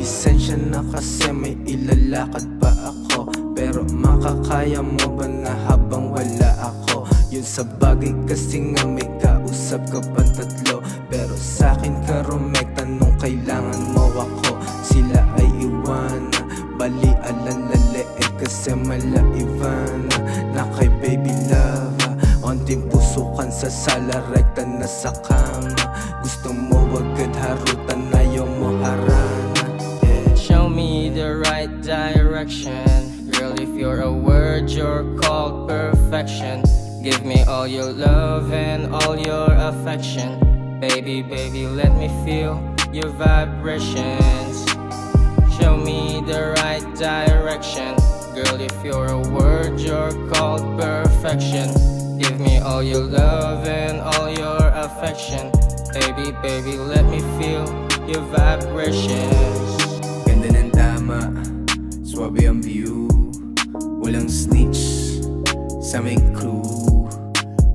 Bisensya na kasi may ilalakad pa ako, pero makakaya mo ba na habang wala ako? Yun sa bagay kasi nga may kausap ka pang tatlo, pero sa'kin ka rumekta nung kailangan mo ako. Sila ay iwanan, bali alalali kasi malaivan na kay baby love. Onting pusukan sa sala, rekta na sa kama. Gusto mo agad harutan, ayaw mo harana. Show me the right direction. Girl, if you're a word, you're called perfection. Give me all your love and all your affection. Baby, baby, let me feel your vibrations. Show me the right direction. Girl, if you're a word, you're called perfection. Give me all your love and all your affection. Baby, baby, let me feel your vibrations. Ganda ng tama, swabe ang view. Walang snitch sa aming crew.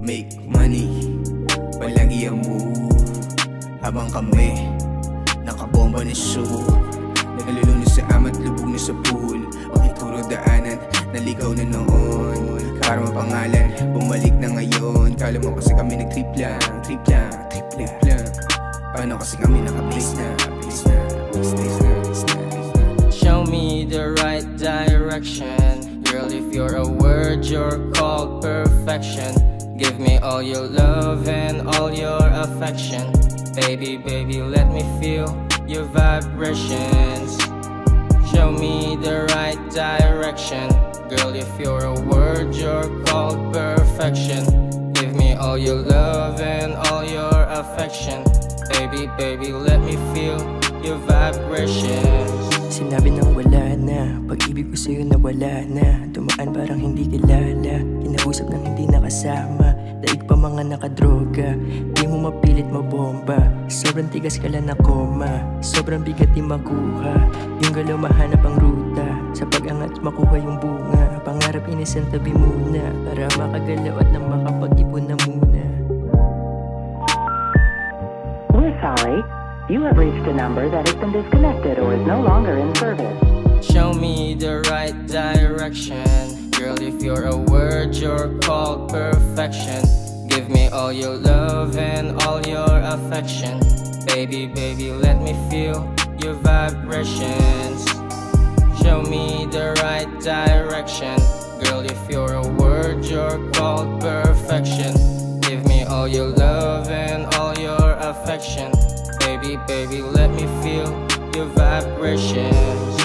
Make money, palagi ang move. Habang kami, nakabomba na show. Nagalulunos sa amat, lubog na sa pool. Pakituro daanan, naligaw na noon. Para mapangalan, bumalik na ngayon. Kala mo kasi kami nag-trip lang, trip lang, trip lang. Paano kasi kami naka-place na, place na, place na. Show me the right direction. Girl, if you're a word, you're called perfection. Give me all your love and all your affection. Baby, baby, let me feel your vibrations. Show me the right direction. Girl, if you're a word, you're called perfection. Give me all your love and all your affection. Baby, baby, let me feel your vibrations. Sinabi nang wala na, pag-ibig ko sa'yo nawala na. Dumaan parang hindi kilala, kinausap ng hindi nakasama. Daig pa mga nakadroga, di mo mapilit mabomba. Sobrang tigas ka lang na koma, sobrang bigat di makuha. Yung galaw mahanap ang ruta, sa pag-angat makuha yung bunga. Pangarap inisan tabi muna, para makagalaw at nang makapag-ipon na muna. We're sorry. You have reached a number that has been disconnected or is no longer in service. Show me the right direction. Girl, if you're a word, you're called perfection. Give me all your love and all your affection. Baby, baby, let me feel your vibrations. Show me the right direction. Girl, if you're a word, you're called perfection. Give me all your love and all your affection. Baby, baby, let me feel your vibrations.